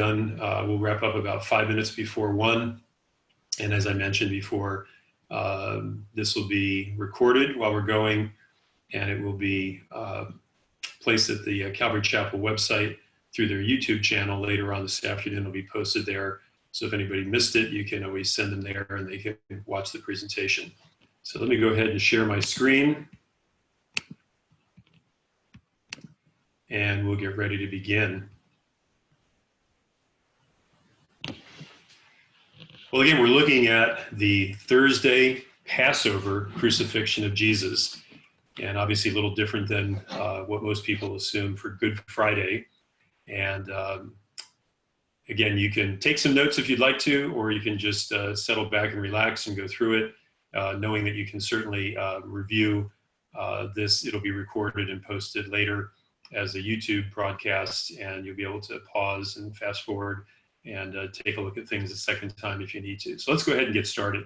done. We'll wrap up about 5 minutes before 1. And as I mentioned before, this will be recorded while we're going, and it will be placed at the Calvary Chapel website through their YouTube channel later on this afternoon. It'll be posted there. So if anybody missed it, you can always send them there and they can watch the presentation. So let me go ahead and share my screen. And we'll get ready to begin. Well, again, we're looking at the Thursday Passover crucifixion of Jesus. And obviously a little different than what most people assume for Good Friday. And again, you can take some notes if you'd like to, or you can just settle back and relax and go through it, knowing that you can certainly review this. It'll be recorded and posted later as a YouTube broadcast, and you'll be able to pause and fast forward and take a look at things a second time if you need to. So let's go ahead and get started.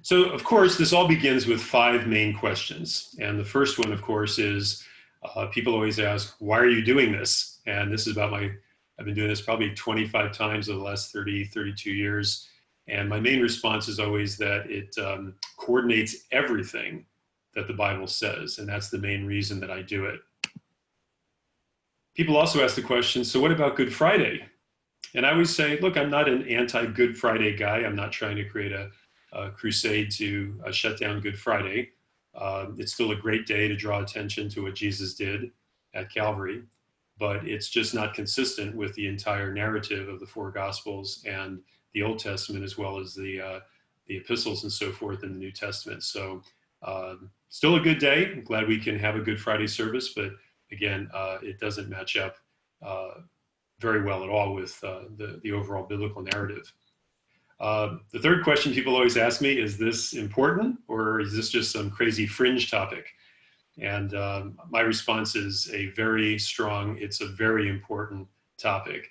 So, of course, this all begins with 5 main questions. And the first one, of course, is people always ask, why are you doing this? And this is about I've been doing this probably 25 times over the last 32 years. And my main response is always that it coordinates everything that the Bible says. And that's the main reason that I do it. People also ask the question, so what about Good Friday? And I always say, look, I'm not an anti-Good Friday guy. I'm not trying to create a crusade to shut down Good Friday. It's still a great day to draw attention to what Jesus did at Calvary, but it's just not consistent with the entire narrative of the 4 Gospels and the Old Testament, as well as the epistles and so forth in the New Testament. So still a good day. I'm glad we can have a Good Friday service, but again, it doesn't match up very well at all with the overall biblical narrative. The third question people always ask me, is this important, or is this just some crazy fringe topic? And my response is it's a very important topic.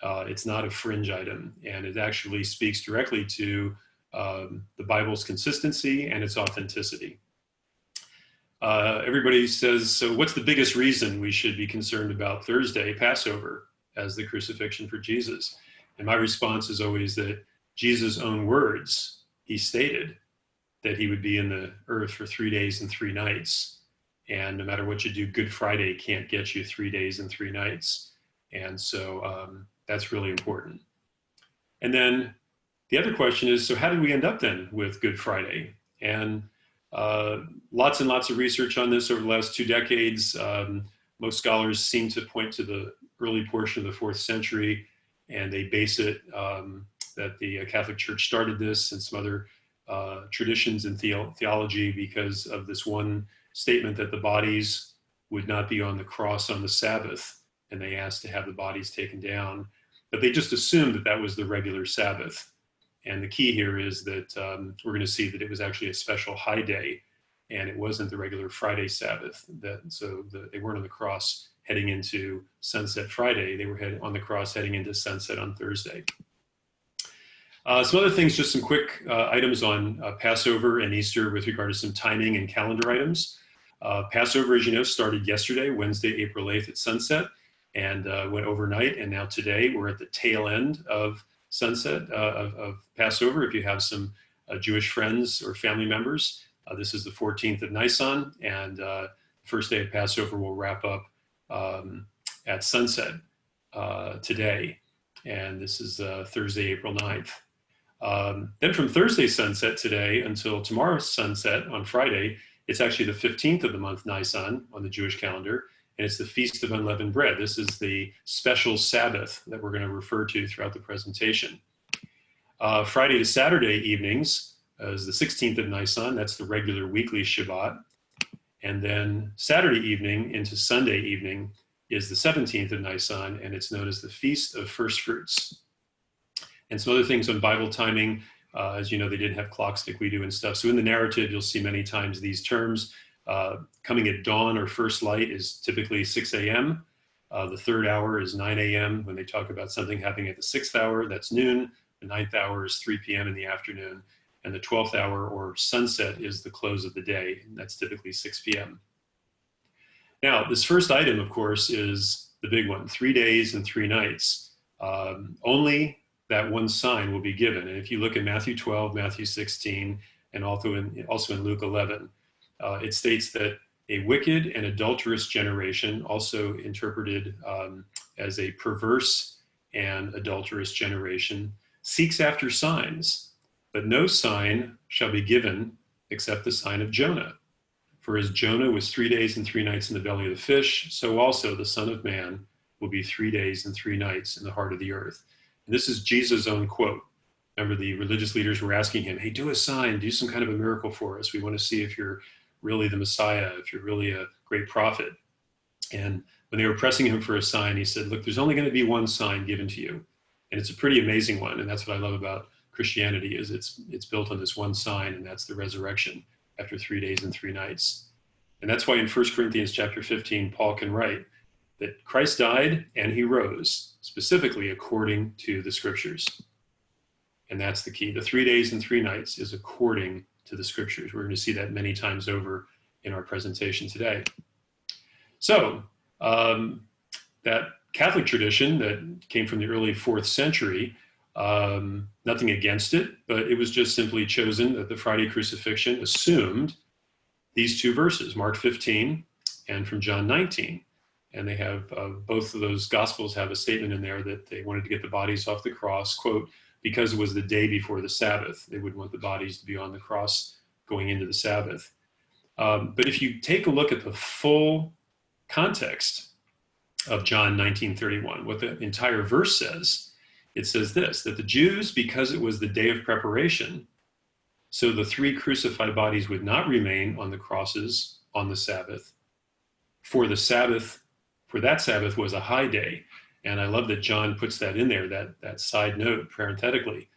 It's not a fringe item, and it actually speaks directly to the Bible's consistency and its authenticity. Everybody says, so what's the biggest reason we should be concerned about Thursday, Passover, as the crucifixion for Jesus? And my response is always that Jesus' own words, he stated that he would be in the earth for 3 days and 3 nights. And no matter what you do, Good Friday can't get you 3 days and 3 nights. And so that's really important. And then the other question is, so how did we end up then with Good Friday? And lots and lots of research on this over the last 2 decades. Most scholars seem to point to the early portion of the 4th century, and they base it that the Catholic Church started this and some other traditions in theology because of this one statement that the bodies would not be on the cross on the Sabbath, and they asked to have the bodies taken down. But they just assumed that that was the regular Sabbath. And the key here is that we're going to see that it was actually a special high day, and it wasn't the regular Friday Sabbath. They weren't on the cross heading into sunset Friday. They were on the cross heading into sunset on Thursday. Some other things, just some quick items on Passover and Easter with regard to some timing and calendar items. Passover, as you know, started yesterday, Wednesday, April 8th at sunset, and went overnight. And now today we're at the tail end of sunset of Passover. If you have some Jewish friends or family members, this is the 14th of Nisan, and first day of Passover will wrap up at sunset today. And this is Thursday, April 9th. Then from Thursday sunset today until tomorrow's sunset on Friday, it's actually the 15th of the month Nisan on the Jewish calendar, and it's the Feast of Unleavened Bread. This is the special Sabbath that we're going to refer to throughout the presentation. Friday to Saturday evenings is the 16th of Nisan. That's the regular weekly Shabbat. And then Saturday evening into Sunday evening is the 17th of Nisan, and it's known as the Feast of First Fruits. And some other things on Bible timing, as you know, they didn't have clocks like we do and stuff. So in the narrative, you'll see many times these terms. Coming at dawn or first light is typically 6 a.m. The third hour is 9 a.m. When they talk about something happening at the 6th hour, that's noon. The 9th hour is 3 p.m. in the afternoon. And the 12th hour or sunset is the close of the day. And that's typically 6 p.m. Now, this first item, of course, is the big one, 3 days and 3 nights. Only that one sign will be given. And if you look at Matthew 12, Matthew 16, and also in Luke 11, it states that a wicked and adulterous generation, also interpreted as a perverse and adulterous generation, seeks after signs, but no sign shall be given except the sign of Jonah. For as Jonah was 3 days and 3 nights in the belly of the fish, so also the Son of Man will be 3 days and 3 nights in the heart of the earth. And this is Jesus' own quote. Remember, the religious leaders were asking him, hey, do a sign, do some kind of a miracle for us. We want to see if you're really the Messiah, if you're really a great prophet. And when they were pressing him for a sign, he said, look, there's only going to be one sign given to you. And it's a pretty amazing one. And that's what I love about Christianity, is it's built on this one sign, and that's the resurrection after 3 days and 3 nights. And that's why in 1 Corinthians chapter 15, Paul can write that Christ died and he rose, specifically according to the scriptures. And that's the key. The 3 days and 3 nights is according to the scriptures. We're going to see that many times over in our presentation today. So that Catholic tradition that came from the early 4th century, nothing against it, but it was just simply chosen that the Friday crucifixion assumed these 2 verses, Mark 15 and from John 19. And they have, both of those gospels have a statement in there that they wanted to get the bodies off the cross, quote, because it was the day before the Sabbath. They would want the bodies to be on the cross going into the Sabbath. But if you take a look at the full context of John 19:31, what the entire verse says, it says this, that the Jews, because it was the day of preparation, so the 3 crucified bodies would not remain on the crosses on the Sabbath. For that Sabbath was a high day. And I love that John puts that in there, that side note parenthetically,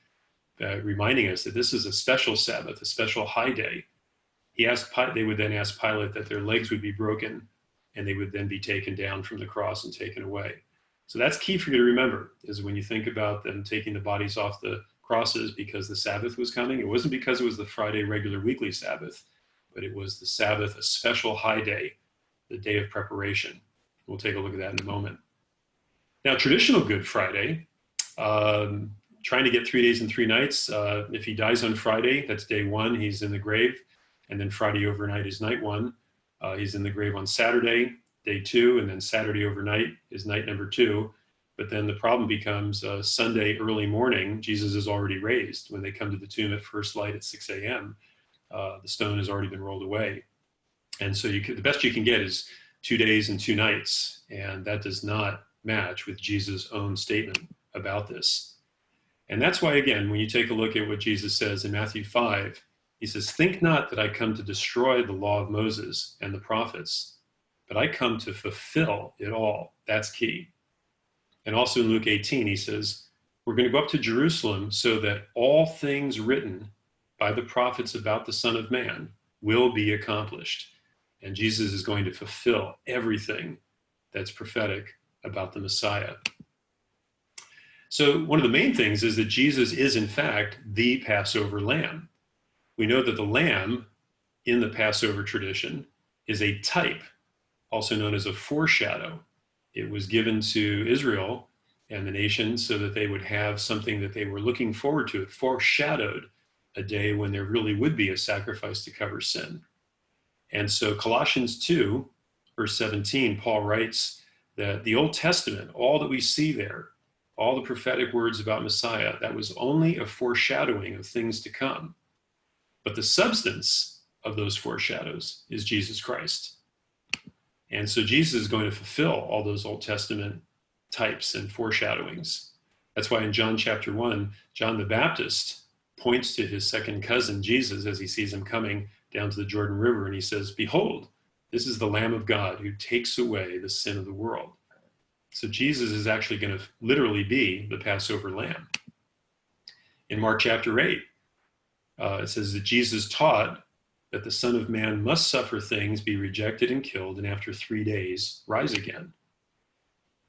reminding us that this is a special Sabbath, a special high day. They would then ask Pilate that their legs would be broken, and they would then be taken down from the cross and taken away. So that's key for you to remember, is when you think about them taking the bodies off the crosses because the Sabbath was coming, it wasn't because it was the Friday regular weekly Sabbath, but it was the Sabbath, a special high day, the day of preparation. We'll take a look at that in a moment. Now, traditional Good Friday, trying to get 3 days and 3 nights. If he dies on Friday, that's day 1, he's in the grave. And then Friday overnight is night 1. He's in the grave on Saturday, day 2, and then Saturday overnight is night number 2. But then the problem becomes Sunday early morning, Jesus is already raised. When they come to the tomb at first light at 6 a.m., the stone has already been rolled away. And so the best you can get is 2 days and 2 nights. And that does not match with Jesus' own statement about this. And that's why, again, when you take a look at what Jesus says in Matthew 5, he says, think not that I come to destroy the law of Moses and the prophets, but I come to fulfill it all. That's key. And also in Luke 18, he says, we're going to go up to Jerusalem so that all things written by the prophets about the Son of Man will be accomplished. And Jesus is going to fulfill everything that's prophetic about the Messiah. So one of the main things is that Jesus is, in fact, the Passover lamb. We know that the lamb in the Passover tradition is a type, also known as a foreshadow. It was given to Israel and the nations so that they would have something that they were looking forward to. It foreshadowed a day when there really would be a sacrifice to cover sin. And so Colossians 2, verse 17, Paul writes that the Old Testament, all that we see there, all the prophetic words about Messiah, that was only a foreshadowing of things to come. But the substance of those foreshadows is Jesus Christ. And so Jesus is going to fulfill all those Old Testament types and foreshadowings. That's why in John chapter 1, John the Baptist points to his second cousin, Jesus, as he sees him coming down to the Jordan River, and he says, behold, this is the Lamb of God who takes away the sin of the world. So Jesus is actually going to literally be the Passover lamb. In Mark chapter 8, it says that Jesus taught that the Son of Man must suffer things, be rejected and killed, and after 3 days rise again.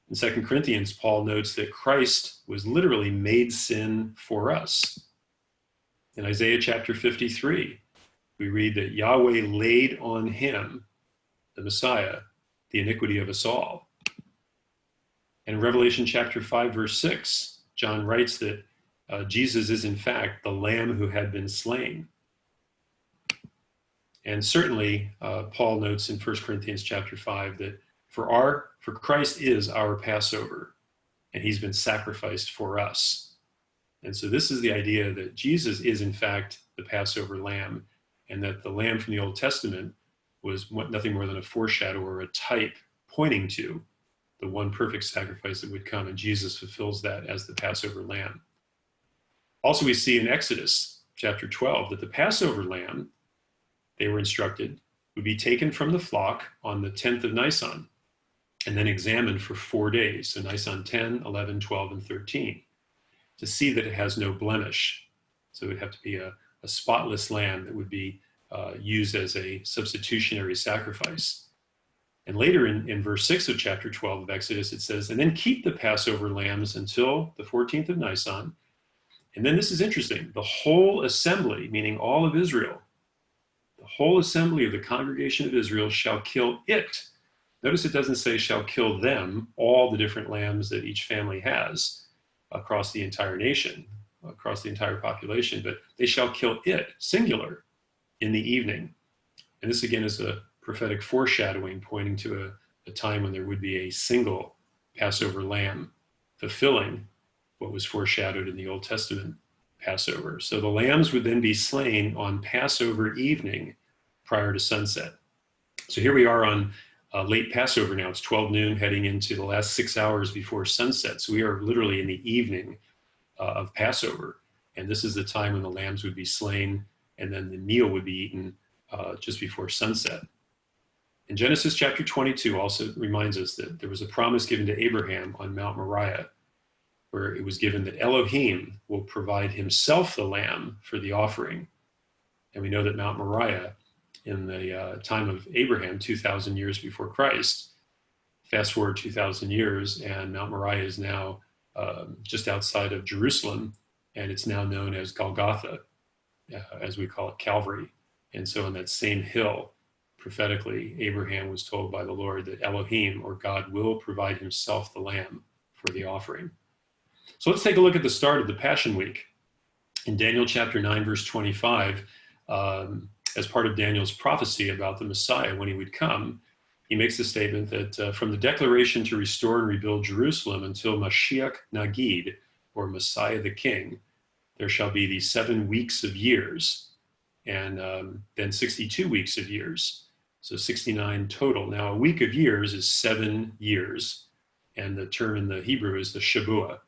In 2 Corinthians, Paul notes that Christ was literally made sin for us. In Isaiah chapter 53, we read that Yahweh laid on him, the Messiah, the iniquity of us all. And in Revelation chapter 5, verse 6, John writes that Jesus is in fact the Lamb who had been slain. And certainly, Paul notes in 1 Corinthians chapter 5 that for Christ is our Passover, and he's been sacrificed for us. And so this is the idea that Jesus is in fact the Passover lamb, and that the lamb from the Old Testament was nothing more than a foreshadow or a type pointing to the one perfect sacrifice that would come, and Jesus fulfills that as the Passover lamb. Also, we see in Exodus chapter 12 that the Passover lamb, they were instructed, would be taken from the flock on the 10th of Nisan and then examined for 4 days, so Nisan 10, 11, 12, and 13, to see that it has no blemish. So it would have to be a spotless lamb that would be used as a substitutionary sacrifice. And later in verse 6 of chapter 12 of Exodus, it says, and then keep the Passover lambs until the 14th of Nisan. And then this is interesting. The whole assembly, meaning all of Israel, the whole assembly of the congregation of Israel shall kill it. Notice it doesn't say shall kill them, all the different lambs that each family has across the entire nation, across the entire population, but they shall kill it, singular, in the evening. And this again is a prophetic foreshadowing pointing to a time when there would be a single Passover lamb, fulfilling what was foreshadowed in the Old Testament Passover. So the lambs would then be slain on Passover evening prior to sunset. So here we are on late Passover now. It's 12 noon heading into the last 6 hours before sunset. So we are literally in the evening of Passover. And this is the time when the lambs would be slain, and then the meal would be eaten just before sunset. And Genesis chapter 22 also reminds us that there was a promise given to Abraham on Mount Moriah, where it was given that Elohim will provide himself the lamb for the offering. And we know that Mount Moriah, in the time of Abraham, 2,000 years before Christ, fast forward 2,000 years, and Mount Moriah is now just outside of Jerusalem, and it's now known as Golgotha, as we call it, Calvary. And so on that same hill, prophetically, Abraham was told by the Lord that Elohim, or God, will provide himself the lamb for the offering. So let's take a look at the start of the Passion Week. In Daniel chapter 9, verse 25, as part of Daniel's prophecy about the Messiah when he would come, he makes the statement that from the declaration to restore and rebuild Jerusalem until Mashiach Nagid, or Messiah the King, there shall be these 7 weeks of years, and then 62 weeks of years. So 69 total. Now, a week of years is 7 years, and the term in the Hebrew is the Shabuah.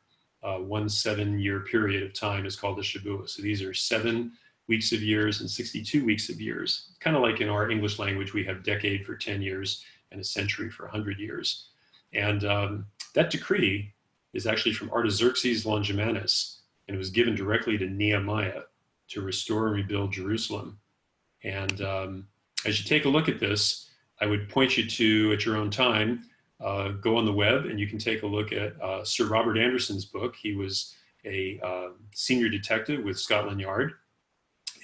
1 7-year period of time is called the Shabuah. So these are 7 weeks of years and 62 weeks of years. Kind of like in our English language, we have decade for 10 years and a century for 100 years. And that decree is actually from Artaxerxes Longimanus, and it was given directly to Nehemiah to restore and rebuild Jerusalem. And as you take a look at this, I would point you to, at your own time, go on the web and you can take a look at Sir Robert Anderson's book. He was a senior detective with Scotland Yard,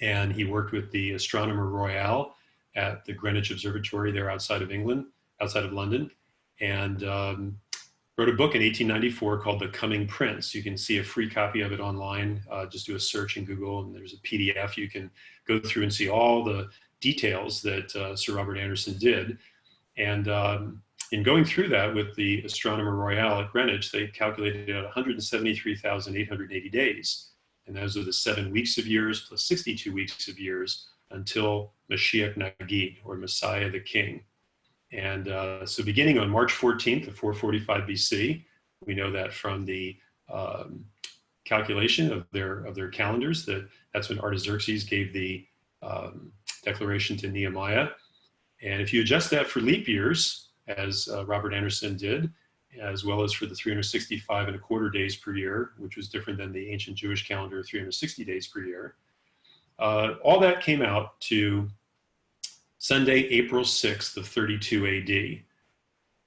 and he worked with the Astronomer Royal at the Greenwich Observatory there outside of England, outside of London, and wrote a book in 1894 called The Coming Prince. You can see a free copy of it online. Just do a search in Google, and there's a PDF. You can go through and see all the details that Sir Robert Anderson did. And in going through that with the Astronomer Royal at Greenwich, they calculated at 173,880 days. And those are the 7 weeks of years plus 62 weeks of years until Mashiach Nagid, or Messiah the King. And so beginning on March 14th of 445 BC, we know that from the calculation of their calendars, that's when Artaxerxes gave the declaration to Nehemiah. And if you adjust that for leap years, as Robert Anderson did, as well as for the 365 and a quarter days per year, which was different than the ancient Jewish calendar of 360 days per year, all that came out to Sunday, April 6th of 32 AD.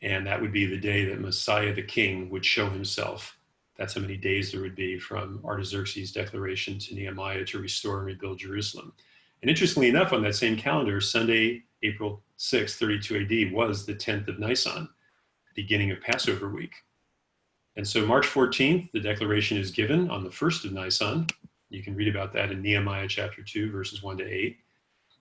And that would be the day that Messiah the King would show himself. That's how many days there would be from Artaxerxes' declaration to Nehemiah to restore and rebuild Jerusalem. And interestingly enough, on that same calendar, Sunday, April 6th, 32 AD was the 10th of Nisan, beginning of Passover week. And so March 14th, the declaration is given on the 1st of Nisan. You can read about that in Nehemiah chapter 2, verses 1 to 8.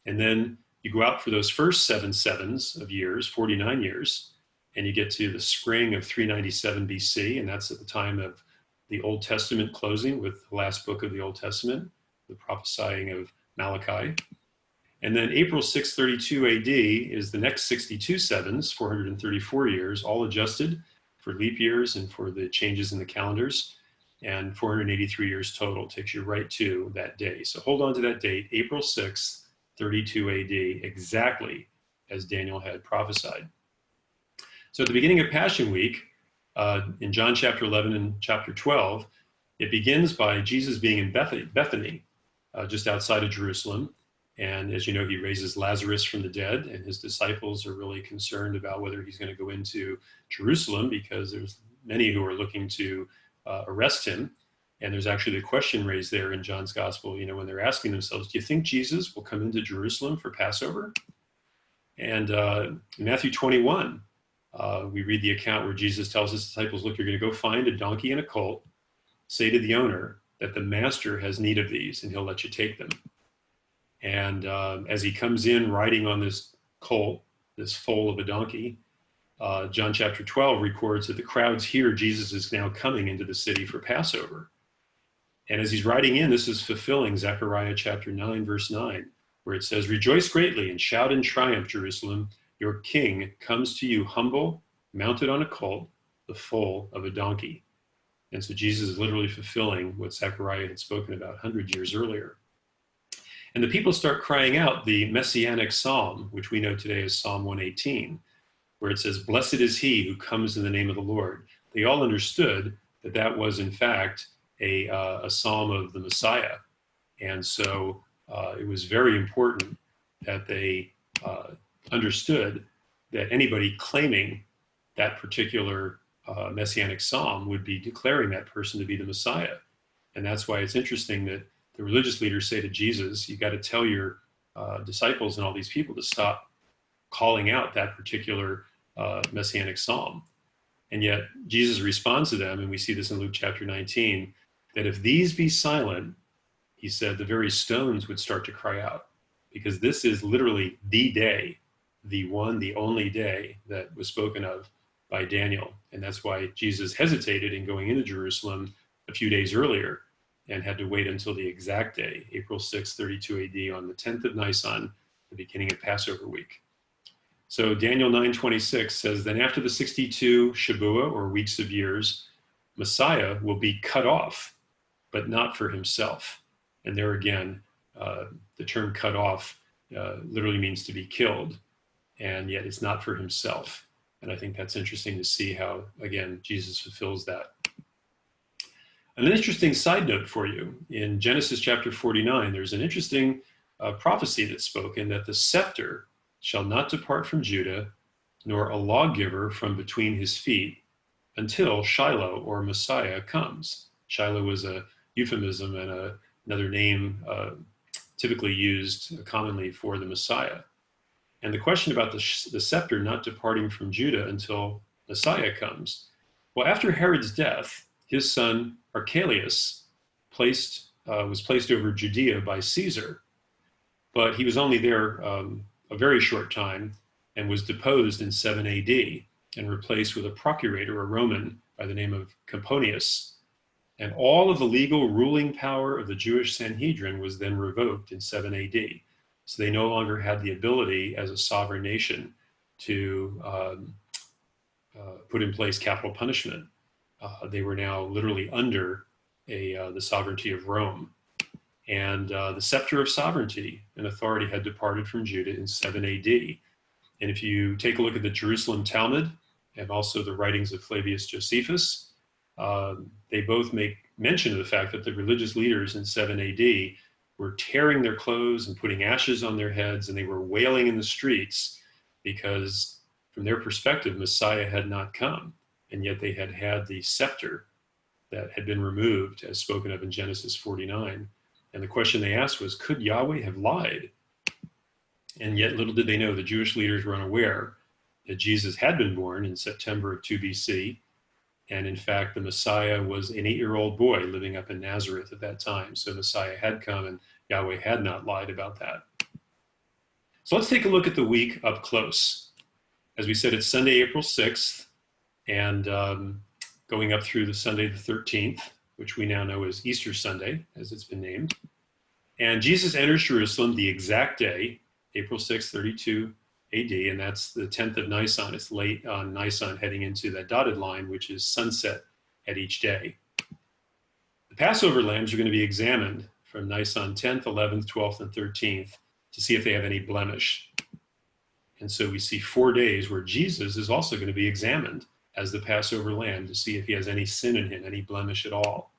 And then you go out for those first 7 sevens of years, 49 years, and you get to the spring of 397 BC, and that's at the time of the Old Testament closing with the last book of the Old Testament, the prophesying of Malachi. And then April 632 AD is the next 62 sevens, 434 years, all adjusted for leap years and for the changes in the calendars, and 483 years total takes you right to that day. So hold on to that date, April 6th, 32 AD, exactly as Daniel had prophesied. So at the beginning of Passion Week, in John chapter 11 and chapter 12, it begins by Jesus being in Bethany, just outside of Jerusalem. And as you know, he raises Lazarus from the dead, and his disciples are really concerned about whether he's going to go into Jerusalem because there's many who are looking to arrest him. And there's actually the question raised there in John's gospel, when they're asking themselves, do you think Jesus will come into Jerusalem for Passover? And in Matthew 21, we read the account where Jesus tells his disciples, look, you're going to go find a donkey and a colt, say to the owner that the master has need of these, and he'll let you take them. And as he comes in riding on this colt, this foal of a donkey, John chapter 12 records that the crowds hear Jesus is now coming into the city for Passover. And as he's riding in, this is fulfilling Zechariah chapter 9, verse 9, where it says, rejoice greatly and shout in triumph, Jerusalem. Your king comes to you humble, mounted on a colt, the foal of a donkey. And so Jesus is literally fulfilling what Zechariah had spoken about 100 years earlier. And the people start crying out the messianic psalm, which we know today as Psalm 118, where it says, blessed is he who comes in the name of the Lord. They all understood that that was, in fact, a psalm of the Messiah. And so it was very important that they understood that anybody claiming that particular messianic psalm would be declaring that person to be the Messiah. And that's why it's interesting that the religious leaders say to Jesus, you got to tell your disciples and all these people to stop calling out that particular messianic psalm. And yet Jesus responds to them, and we see this in Luke chapter 19, that if these be silent, he said, the very stones would start to cry out, because this is literally the day, the one, the only day that was spoken of by Daniel. And that's why Jesus hesitated in going into Jerusalem a few days earlier and had to wait until the exact day, April 6, 32 AD, on the 10th of Nisan, the beginning of Passover week. So Daniel 9:26 says, then after the 62 Shabuah, or weeks of years, Messiah will be cut off, but not for himself. And there again, the term cut off literally means to be killed, and yet it's not for himself. And I think that's interesting to see how, again, Jesus fulfills that. An interesting side note for you, in Genesis chapter 49, there's an interesting prophecy that's spoken that the scepter shall not depart from Judah, nor a lawgiver from between his feet, until Shiloh, or Messiah, comes. Shiloh was a euphemism and another name typically used commonly for the Messiah. And the question about the scepter not departing from Judah until Messiah comes. Well, after Herod's death, his son Archelaus was placed over Judea by Caesar, but he was only there a very short time and was deposed in 7 AD and replaced with a procurator, a Roman, by the name of Pomponius. And all of the legal ruling power of the Jewish Sanhedrin was then revoked in 7 AD. So they no longer had the ability as a sovereign nation to put in place capital punishment. They were now literally under the sovereignty of Rome. And the scepter of sovereignty and authority had departed from Judah in 7 AD. And if you take a look at the Jerusalem Talmud and also the writings of Flavius Josephus, they both make mention of the fact that the religious leaders in 7 AD were tearing their clothes and putting ashes on their heads, and they were wailing in the streets because, from their perspective, Messiah had not come, and yet they had had the scepter that had been removed, as spoken of in Genesis 49. And the question they asked was, could Yahweh have lied? And yet little did they know, the Jewish leaders were unaware that Jesus had been born in September of 2 BC. And in fact, the Messiah was an 8-year-old boy living up in Nazareth at that time. So Messiah had come, and Yahweh had not lied about that. So let's take a look at the week up close. As we said, it's Sunday, April 6th, and going up through the Sunday the 13th, which we now know as Easter Sunday, as it's been named. And Jesus enters Jerusalem the exact day, April 6th, 32 AD, and that's the 10th of Nisan. It's late on Nisan, heading into that dotted line, which is sunset at each day. The Passover lambs are going to be examined from Nisan 10th, 11th, 12th, and 13th to see if they have any blemish. And so we see 4 days where Jesus is also going to be examined as the Passover lamb to see if he has any sin in him, any blemish at all.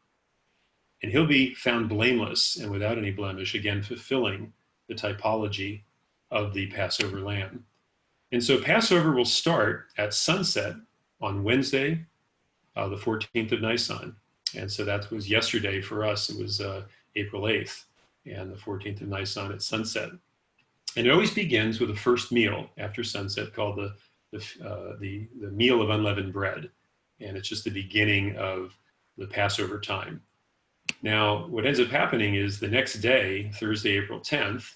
And he'll be found blameless and without any blemish, again, fulfilling the typology of the Passover lamb. And so Passover will start at sunset on Wednesday, the 14th of Nisan. And so that was yesterday for us. It was April 8th and the 14th of Nisan at sunset. And it always begins with a first meal after sunset called the meal of unleavened bread. And it's just the beginning of the Passover time. Now, what ends up happening is the next day, Thursday, April 10th,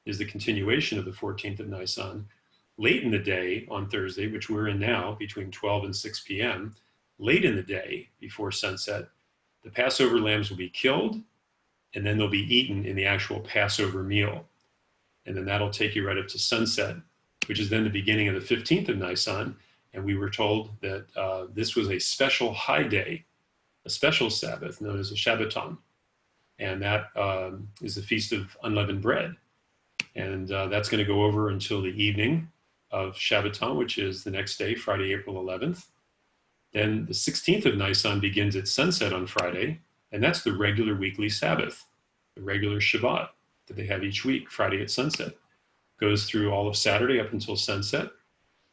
is the continuation of the 14th of Nisan. Late in the day on Thursday, which we're in now, between 12 and 6 p.m., late in the day before sunset, the Passover lambs will be killed, and then they'll be eaten in the actual Passover meal. And then that'll take you right up to sunset, which is then the beginning of the 15th of Nisan. And we were told that this was a special high day, a special Sabbath known as a Shabbaton. And that is the Feast of Unleavened Bread. And that's going to go over until the evening of Shabbaton, which is the next day, Friday, April 11th. Then the 16th of Nisan begins at sunset on Friday, and that's the regular weekly Sabbath, the regular Shabbat that they have each week, Friday at sunset. Goes through all of Saturday up until sunset.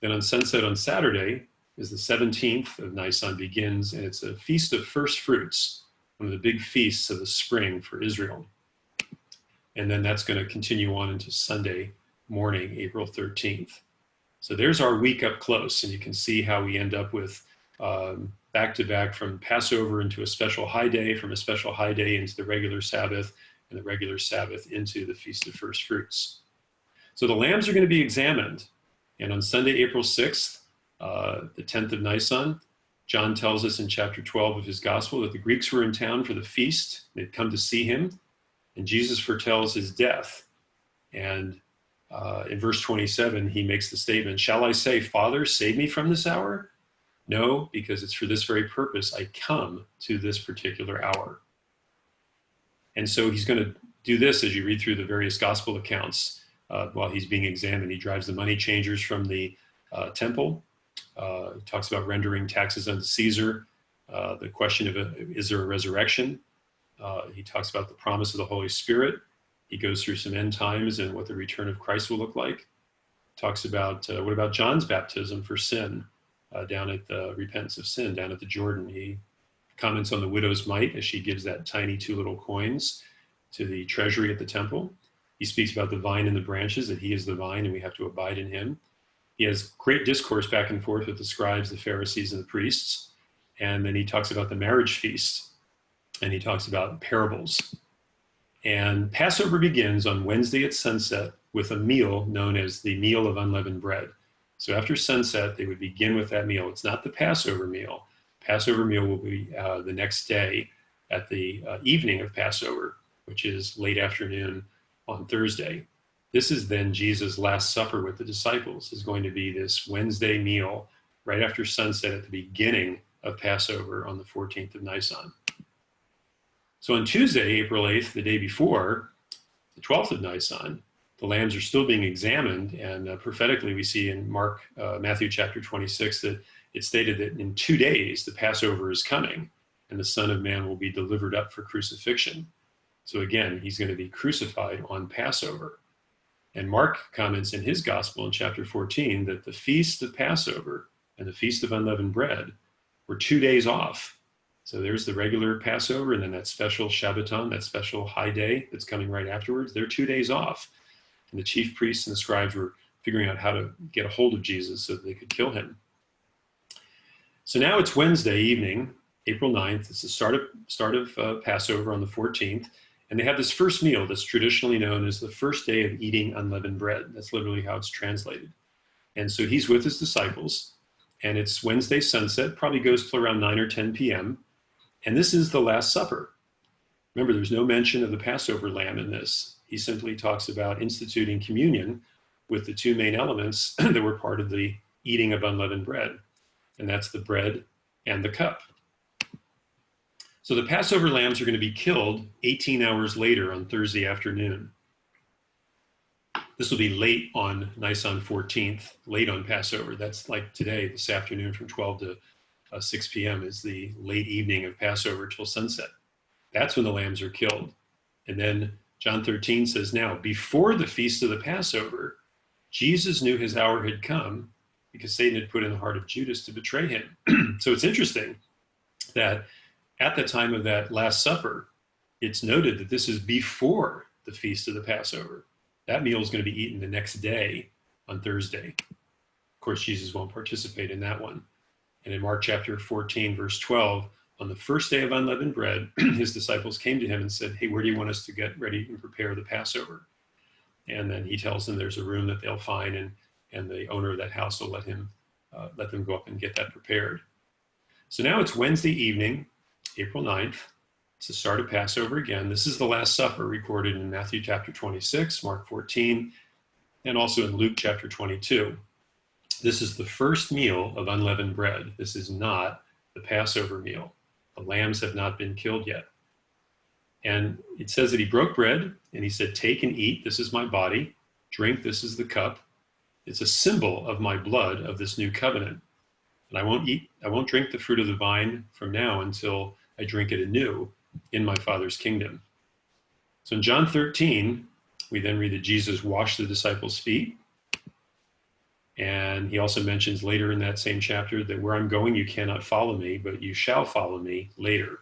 Then on sunset on Saturday is the 17th of Nisan begins, and it's a Feast of First Fruits, one of the big feasts of the spring for Israel. And then that's going to continue on into Sunday morning, April 13th. So there's our week up close, and you can see how we end up with back-to-back from Passover into a special high day, from a special high day into the regular Sabbath, and the regular Sabbath into the Feast of First Fruits. So the lambs are going to be examined. And on Sunday, April 6th, the 10th of Nisan, John tells us in chapter 12 of his gospel that the Greeks were in town for the feast. They'd come to see him. And Jesus foretells his death. And in verse 27, he makes the statement, "Shall I say, Father, save me from this hour? No, because it's for this very purpose I come to this particular hour." And so he's going to do this as you read through the various gospel accounts while he's being examined. He drives the money changers from the temple. He talks about rendering taxes unto Caesar, the question of is there a resurrection? He talks about the promise of the Holy Spirit. He goes through some end times and what the return of Christ will look like. Talks about what about John's baptism for sin down at the repentance of sin down at the Jordan. He comments on the widow's mite as she gives that tiny 2 little coins to the treasury at the temple. He speaks about the vine and the branches, that he is the vine and we have to abide in him. He has great discourse back and forth with the scribes, the Pharisees, and the priests. And then he talks about the marriage feast, and he talks about parables. And Passover begins on Wednesday at sunset with a meal known as the meal of unleavened bread. So after sunset, they would begin with that meal. It's not the Passover meal. Passover meal will be the next day at the evening of Passover, which is late afternoon on Thursday. This is then Jesus' Last Supper with the disciples, is going to be this Wednesday meal right after sunset at the beginning of Passover on the 14th of Nisan. So on Tuesday, April 8th, the day before, the 12th of Nisan, the lambs are still being examined, and prophetically we see in Matthew chapter 26 that it's stated that in 2 days the Passover is coming and the Son of Man will be delivered up for crucifixion. So again, he's going to be crucified on Passover. And Mark comments in his gospel in chapter 14 that the feast of Passover and the feast of unleavened bread were 2 days off. So there's the regular Passover and then that special Shabbaton, that special high day that's coming right afterwards. They're 2 days off. And the chief priests and the scribes were figuring out how to get a hold of Jesus so that they could kill him. So now it's Wednesday evening, April 9th. It's the start of Passover on the 14th. And they have this first meal that's traditionally known as the first day of eating unleavened bread. That's literally how it's translated. And so he's with his disciples, and it's Wednesday sunset, probably goes till around 9 or 10 p.m. And this is the Last Supper. Remember, there's no mention of the Passover lamb in this. He simply talks about instituting communion with the two main elements that were part of the eating of unleavened bread. And that's the bread and the cup. So the Passover lambs are going to be killed 18 hours later on Thursday afternoon. This will be late on Nisan 14th, late on Passover. That's like today, this afternoon from 12 to 6 p.m. is the late evening of Passover till sunset. That's when the lambs are killed. And then John 13 says, now, before the feast of the Passover, Jesus knew his hour had come because Satan had put in the heart of Judas to betray him. So it's interesting that at the time of that Last Supper, it's noted that this is before the feast of the Passover. That meal is going to be eaten the next day on Thursday. Of course, Jesus won't participate in that one. And in Mark chapter 14, verse 12, on the first day of unleavened bread, his disciples came to him and said, hey, where do you want us to get ready and prepare the Passover? And then he tells them there's a room that they'll find, and the owner of that house will let them go up and get that prepared. So now it's Wednesday evening, April 9th. It's the start of Passover again. This is the Last Supper recorded in Matthew chapter 26, Mark 14, and also in Luke chapter 22. This is the first meal of unleavened bread. This is not the Passover meal. The lambs have not been killed yet. And it says that he broke bread and he said, take and eat. This is my body. Drink. This is the cup. It's a symbol of my blood of this new covenant. And I won't drink the fruit of the vine from now until I drink it anew in my Father's kingdom. So in John 13, we then read that Jesus washed the disciples' feet. And he also mentions later in that same chapter that where I'm going, you cannot follow me, but you shall follow me later.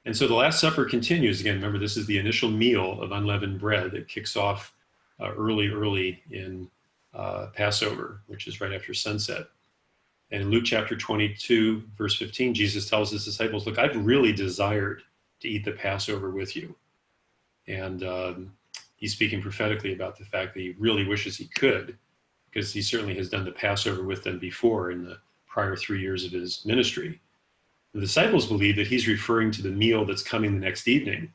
And so the Last Supper continues. Again, remember, this is the initial meal of unleavened bread that kicks off early in Passover, which is right after sunset. And in Luke chapter 22, verse 15, Jesus tells his disciples, look, I've really desired to eat the Passover with you. And he's speaking prophetically about the fact that he really wishes he could, because he certainly has done the Passover with them before in the prior 3 years of his ministry. The disciples believe that he's referring to the meal that's coming the next evening.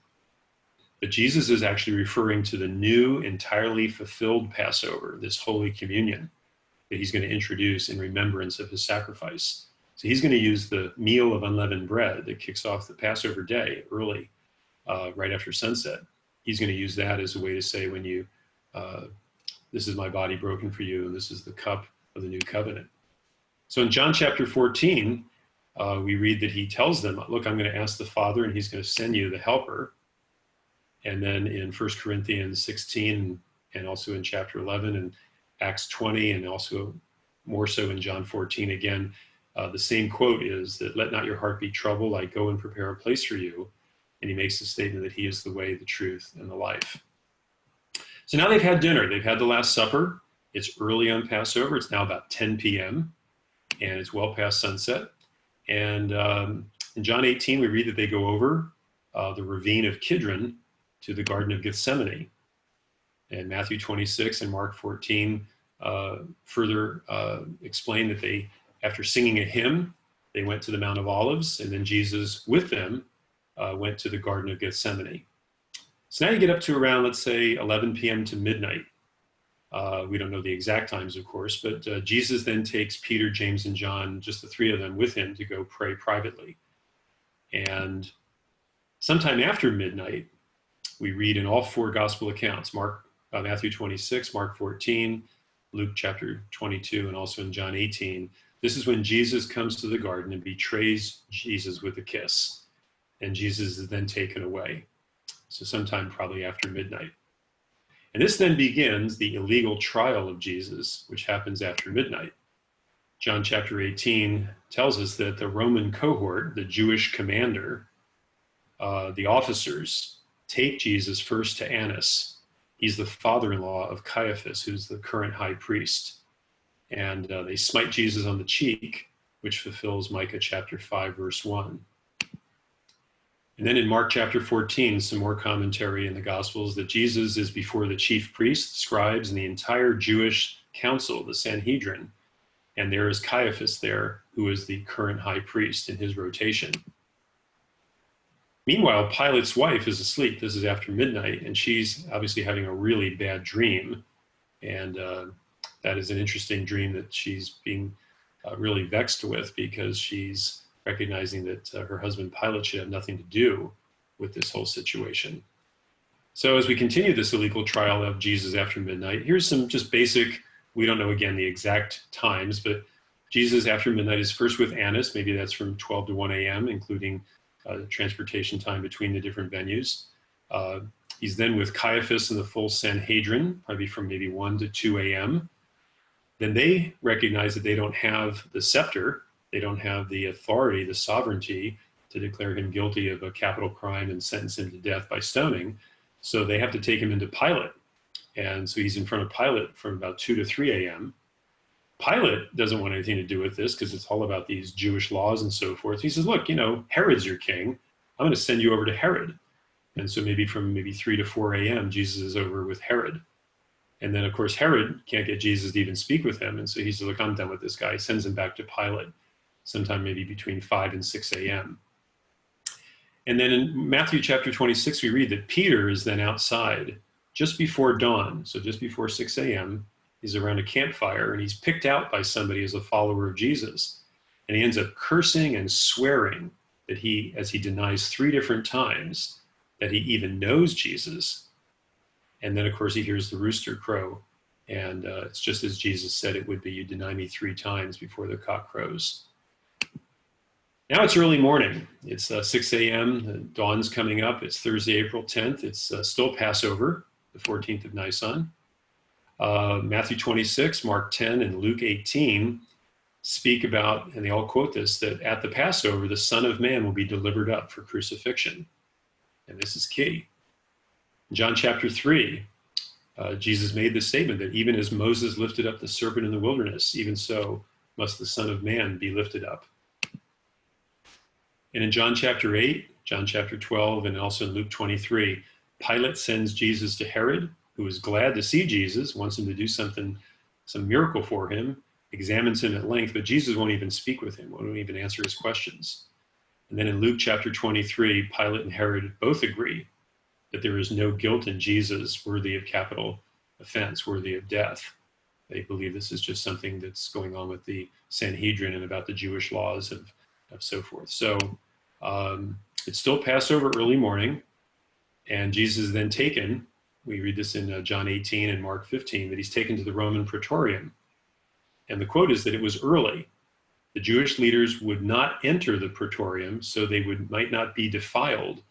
But Jesus is actually referring to the new, entirely fulfilled Passover, this Holy Communion, that he's going to introduce in remembrance of his sacrifice. So he's going to use the meal of unleavened bread that kicks off the Passover day early, right after sunset. He's going to use that as a way to say, this is my body broken for you, and this is the cup of the new covenant. So in John chapter 14, we read that he tells them, look, I'm going to ask the Father, and he's going to send you the helper. And then in 1 Corinthians 16, and also in chapter 11, and Acts 20, and also more so in John 14 again, the same quote is that, let not your heart be troubled, I go and prepare a place for you. And he makes the statement that he is the way, the truth, and the life. So now they've had dinner. They've had the Last Supper. It's early on Passover. It's now about 10 p.m., and it's well past sunset. And in John 18, we read that they go over the ravine of Kidron to the Garden of Gethsemane. And Matthew 26 and Mark 14 further explain that they, after singing a hymn, they went to the Mount of Olives, and then Jesus with them went to the Garden of Gethsemane. So now you get up to around, let's say, 11 p.m. to midnight. We don't know the exact times, of course, but Jesus then takes Peter, James, and John, just the three of them, with him to go pray privately. And sometime after midnight, we read in all four gospel accounts, Matthew 26, Mark 14, Luke chapter 22, and also in John 18, this is when Jesus comes to the garden and betrays Jesus with a kiss. And Jesus is then taken away. So sometime probably after midnight. And this then begins the illegal trial of Jesus, which happens after midnight. John chapter 18 tells us that the Roman cohort, the Jewish commander, the officers, take Jesus first to Annas. He's the father-in-law of Caiaphas, who's the current high priest. And they smite Jesus on the cheek, which fulfills Micah chapter 5, verse 1. And then in Mark chapter 14, some more commentary in the Gospels that Jesus is before the chief priests, scribes, and the entire Jewish council, the Sanhedrin. And there is Caiaphas there, who is the current high priest in his rotation. Meanwhile, Pilate's wife is asleep. This is after midnight, and she's obviously having a really bad dream. And that is an interesting dream that she's being really vexed with, because she's recognizing that her husband Pilate should have nothing to do with this whole situation. So as we continue this illegal trial of Jesus after midnight, here's some just basic, we don't know again the exact times, but Jesus after midnight is first with Annas. Maybe that's from 12 to 1 a.m., including transportation time between the different venues. He's then with Caiaphas and the full Sanhedrin, probably from maybe 1 to 2 a.m. Then they recognize that they don't have the scepter, they don't have the authority, the sovereignty to declare him guilty of a capital crime and sentence him to death by stoning. So they have to take him into Pilate. And so he's in front of Pilate from about 2 to 3 a.m. Pilate doesn't want anything to do with this because it's all about these Jewish laws and so forth. He says, look, Herod's your king. I'm going to send you over to Herod. And so from 3 to 4 a.m., Jesus is over with Herod. And then, of course, Herod can't get Jesus to even speak with him. And so he says, look, I'm done with this guy. He sends him back to Pilate sometime maybe between 5 and 6 a.m. And then in Matthew chapter 26, we read that Peter is then outside just before dawn. So just before 6 a.m., he's around a campfire, and he's picked out by somebody as a follower of Jesus. And he ends up cursing and swearing that as he denies 3 different times, that he even knows Jesus. And then, of course, he hears the rooster crow. And it's just as Jesus said it would be, you deny me 3 times before the cock crows. Now it's early morning. It's 6 a.m. The dawn's coming up. It's Thursday, April 10th. It's still Passover, the 14th of Nisan. Matthew 26, Mark 10, and Luke 18 speak about, and they all quote this, that at the Passover, the Son of Man will be delivered up for crucifixion. And this is key. In John chapter 3, Jesus made this statement that even as Moses lifted up the serpent in the wilderness, even so must the Son of Man be lifted up. And in John chapter 8, John chapter 12, and also in Luke 23, Pilate sends Jesus to Herod, who is glad to see Jesus, wants him to do some miracle for him, examines him at length, but Jesus won't even speak with him, won't even answer his questions. And then in Luke chapter 23, Pilate and Herod both agree that there is no guilt in Jesus worthy of capital offense, worthy of death. They believe this is just something that's going on with the Sanhedrin and about the Jewish laws of so forth. So it's still Passover early morning, and Jesus is then taken. We read this in John 18 and Mark 15, that he's taken to the Roman Praetorium. And the quote is that it was early. The Jewish leaders would not enter the Praetorium, so they might not be defiled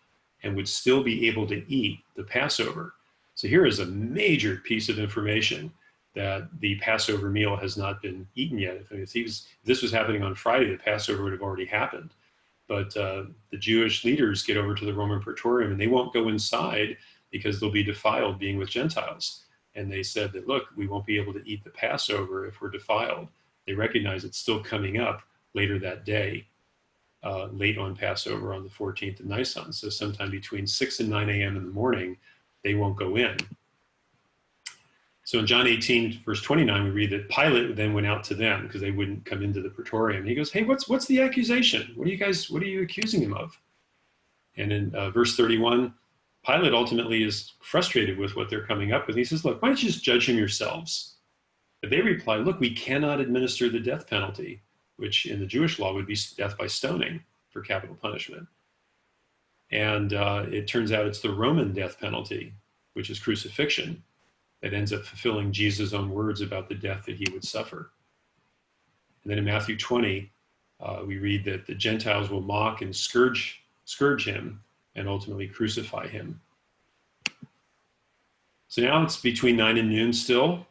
and would still be able to eat the Passover. So here is a major piece of information, that the Passover meal has not been eaten yet. If this was happening on Friday, the Passover would have already happened. But the Jewish leaders get over to the Roman Praetorium, and they won't go inside because they'll be defiled being with Gentiles. And they said that, look, we won't be able to eat the Passover if we're defiled. They recognize it's still coming up later that day, late on Passover on the 14th of Nisan. So sometime between 6 and 9 a.m. in the morning, they won't go in. So in John 18, verse 29, we read that Pilate then went out to them because they wouldn't come into the Praetorium. And he goes, hey, what's the accusation? What are you accusing him of? And in verse 31, Pilate ultimately is frustrated with what they're coming up with. He says, look, why don't you just judge him yourselves? But they reply, look, we cannot administer the death penalty, which in the Jewish law would be death by stoning for capital punishment. And it turns out it's the Roman death penalty, which is crucifixion, that ends up fulfilling Jesus' own words about the death that he would suffer. And then in Matthew 20, we read that the Gentiles will mock and scourge him and ultimately crucify him. So now it's between 9 and noon still,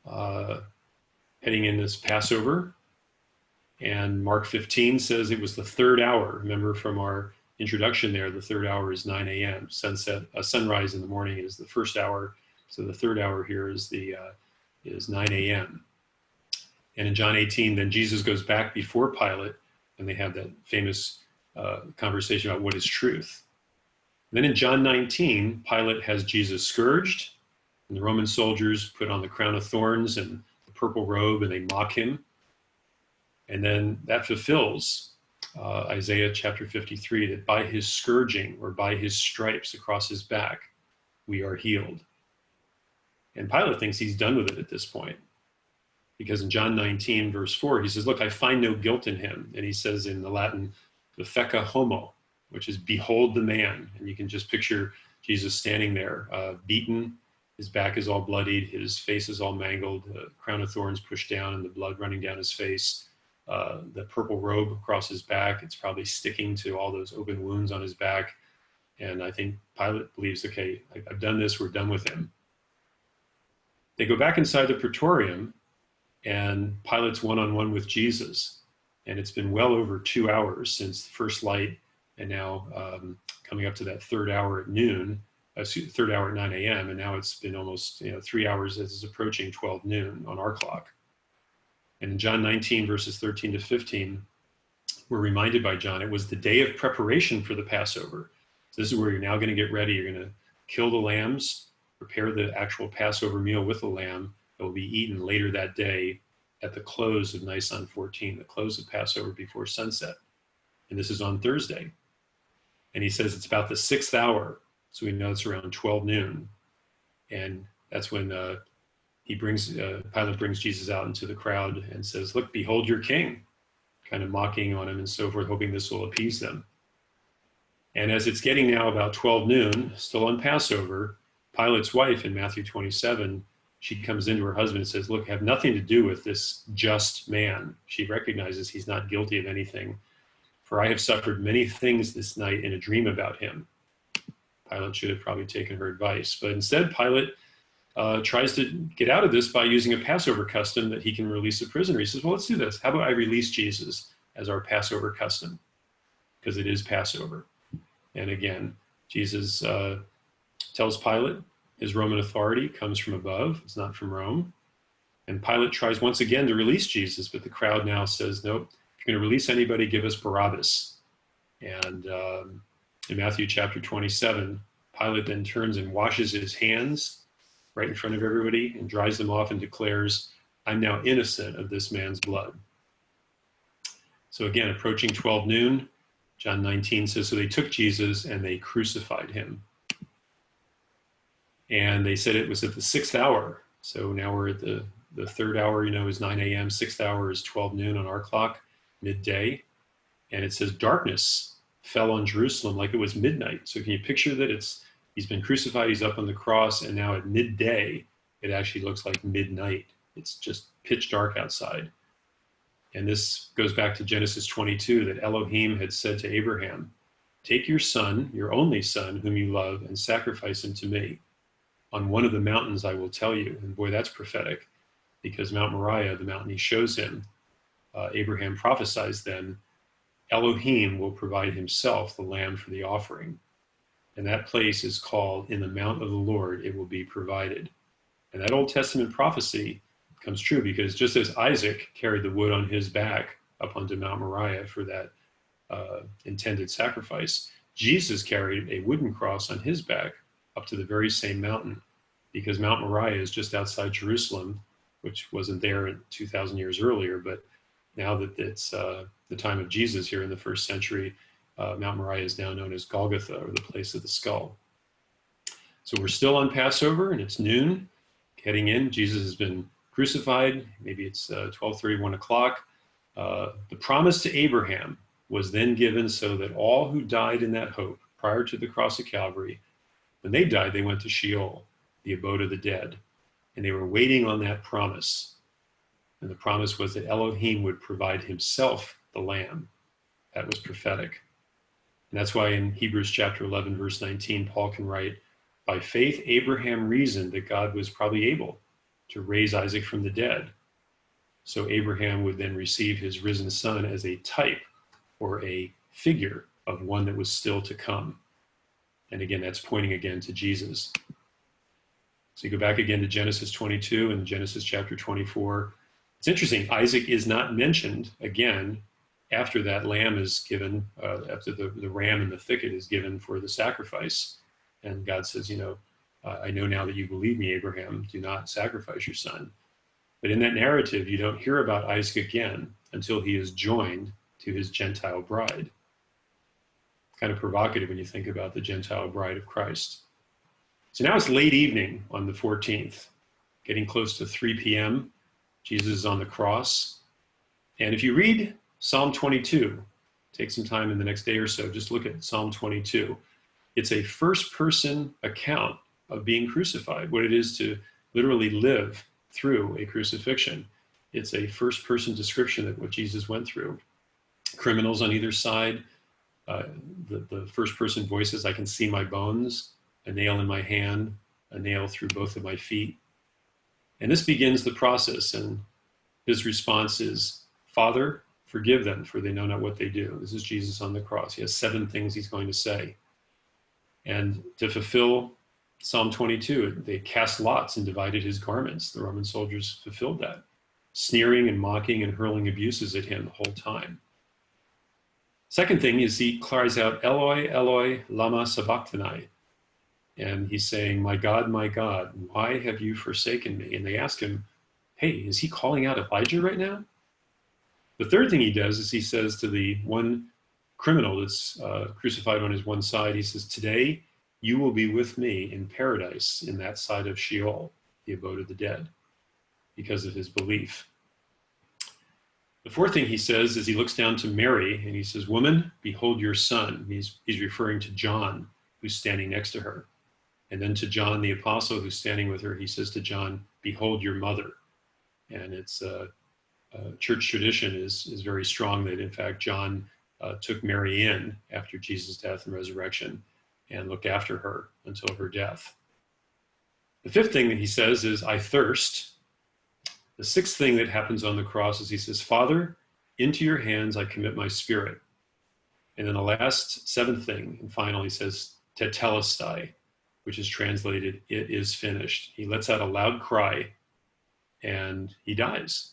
heading in this Passover. And Mark 15 says it was the 3rd hour. Remember from our introduction there, the third hour is 9 a.m. Sunrise in the morning is the first hour. So the third hour here is 9 a.m. And in John 18, then Jesus goes back before Pilate, and they have that famous conversation about what is truth. Then in John 19, Pilate has Jesus scourged, and the Roman soldiers put on the crown of thorns and the purple robe, and they mock him. And then that fulfills Isaiah chapter 53, that by his scourging or by his stripes across his back, we are healed. And Pilate thinks he's done with it at this point, because in John 19, verse 4, he says, look, I find no guilt in him. And he says in the Latin, "Fecca homo," which is behold the man. And you can just picture Jesus standing there, beaten. His back is all bloodied. His face is all mangled. The crown of thorns pushed down and the blood running down his face. The purple robe across his back. It's probably sticking to all those open wounds on his back. And I think Pilate believes, okay, I've done this. We're done with him. They go back inside the praetorium, and Pilate's one-on-one with Jesus. And it's been well over 2 hours since the first light, and now coming up to that third hour at noon, third hour at 9 a.m., and now it's been almost 3 hours as it's approaching 12 noon on our clock. And in John 19, verses 13 to 15, we're reminded by John, it was the day of preparation for the Passover. So this is where you're now going to get ready. You're going to kill the lambs, prepare the actual Passover meal with the lamb that will be eaten later that day at the close of Nisan 14, the close of Passover before sunset. And this is on Thursday. And he says it's about the 6th hour. So we know it's around 12 noon. And that's when Pilate brings Jesus out into the crowd and says, look, behold your king, kind of mocking on him and so forth, hoping this will appease them. And as it's getting now about 12 noon, still on Passover, Pilate's wife in Matthew 27, she comes into her husband and says, look, have nothing to do with this just man. She recognizes he's not guilty of anything. For I have suffered many things this night in a dream about him. Pilate should have probably taken her advice. But instead, Pilate tries to get out of this by using a Passover custom that he can release a prisoner. He says, well, let's do this. How about I release Jesus as our Passover custom? Because it is Passover. And again, Jesus tells Pilate his Roman authority comes from above. It's not from Rome. And Pilate tries once again to release Jesus, but the crowd now says, nope, if you're going to release anybody, give us Barabbas. And in Matthew chapter 27, Pilate then turns and washes his hands right in front of everybody and dries them off and declares, I'm now innocent of this man's blood. So again, approaching 12 noon, John 19 says, so they took Jesus and they crucified him. And they said it was at the 6th hour. So now we're at the third hour, is 9 a.m. 6th hour is 12 noon on our clock, midday. And it says darkness fell on Jerusalem like it was midnight. So can you picture that he's been crucified, he's up on the cross, and now at midday, it actually looks like midnight. It's just pitch dark outside. And this goes back to Genesis 22, that Elohim had said to Abraham, take your son, your only son, whom you love, and sacrifice him to me. On one of the mountains I will tell you. And boy, that's prophetic, because Mount Moriah, the mountain he shows him, Abraham prophesies then, Elohim will provide himself the lamb for the offering. And that place is called, in the mount of the Lord, it will be provided. And that Old Testament prophecy comes true, because just as Isaac carried the wood on his back up onto Mount Moriah for that intended sacrifice, Jesus carried a wooden cross on his back up to the very same mountain, because Mount Moriah is just outside Jerusalem, which wasn't there 2,000 years earlier. But now that it's the time of Jesus here in the 1st century, Mount Moriah is now known as Golgotha, or the place of the skull. So we're still on Passover, and it's noon. Heading in, Jesus has been crucified. Maybe it's 12:30, 1 o'clock. The promise to Abraham was then given so that all who died in that hope prior to the cross of Calvary, when they died, they went to Sheol, the abode of the dead. And they were waiting on that promise. And the promise was that Elohim would provide himself the lamb. That was prophetic. And that's why in Hebrews chapter 11, verse 19, Paul can write, by faith, Abraham reasoned that God was probably able to raise Isaac from the dead. So Abraham would then receive his risen son as a type or a figure of one that was still to come. And again, that's pointing again to Jesus. So you go back again to Genesis 22 and Genesis chapter 24. It's interesting, Isaac is not mentioned again after that lamb is given, after the ram in the thicket is given for the sacrifice. And God says, I know now that you believe me, Abraham, do not sacrifice your son. But in that narrative, you don't hear about Isaac again until he is joined to his Gentile bride. Kind of provocative when you think about the Gentile bride of Christ. So now it's late evening on the 14th, getting close to 3 p.m. Jesus is on the cross. And if you read Psalm 22, take some time in the next day or so, just look at Psalm 22. It's a first-person account of being crucified, what it is to literally live through a crucifixion. It's a first-person description of what Jesus went through. Criminals on either side. The first-person voice says, I can see my bones, a nail in my hand, a nail through both of my feet. And this begins the process, and his response is, Father, forgive them, for they know not what they do. This is Jesus on the cross. He has 7 things he's going to say. And to fulfill Psalm 22, they cast lots and divided his garments. The Roman soldiers fulfilled that, sneering and mocking and hurling abuses at him the whole time. Second thing is he cries out, Eloi, Eloi, lama sabachthani. And he's saying, my God, why have you forsaken me? And they ask him, hey, is he calling out Elijah right now? The third thing he does is he says to the one criminal that's crucified on his one side, he says, today you will be with me in paradise in that side of Sheol, the abode of the dead, because of his belief. The fourth thing he says is he looks down to Mary and he says, woman, behold your son. He's referring to John, who's standing next to her. And then to John, the apostle, who's standing with her, he says to John, behold your mother. And it's church tradition is very strong that, in fact, John took Mary in after Jesus' death and resurrection and looked after her until her death. The fifth thing that he says is, I thirst. The sixth thing that happens on the cross is he says, Father, into your hands I commit my spirit. And then the last seventh thing, and finally, he says, tetelestai, which is translated, it is finished. He lets out a loud cry and he dies.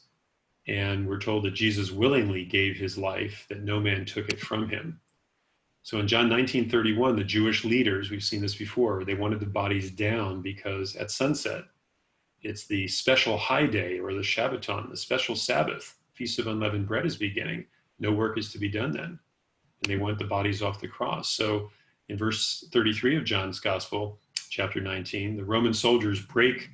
And we're told that Jesus willingly gave his life, that no man took it from him. So in John 19:31, the Jewish leaders, we've seen this before, they wanted the bodies down because at sunset, it's the special high day, or the Shabbaton, the special Sabbath, Feast of Unleavened Bread is beginning. No work is to be done then. And they want the bodies off the cross. So in verse 33 of John's Gospel, chapter 19, the Roman soldiers break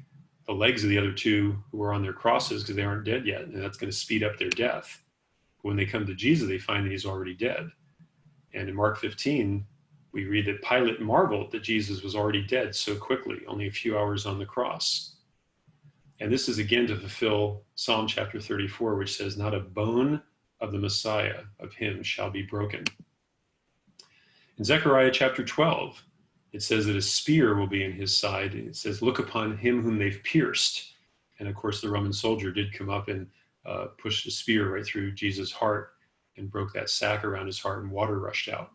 the legs of the other two who are on their crosses because they aren't dead yet, and that's going to speed up their death. But when they come to Jesus, they find that he's already dead. And in Mark 15, we read that Pilate marveled that Jesus was already dead so quickly, only a few hours on the cross. And this is again to fulfill Psalm chapter 34, which says, not a bone of the Messiah of him shall be broken. In Zechariah chapter 12, it says that a spear will be in his side. It says, look upon him whom they've pierced. And of course, the Roman soldier did come up and pushed a spear right through Jesus' heart and broke that sack around his heart, and water rushed out.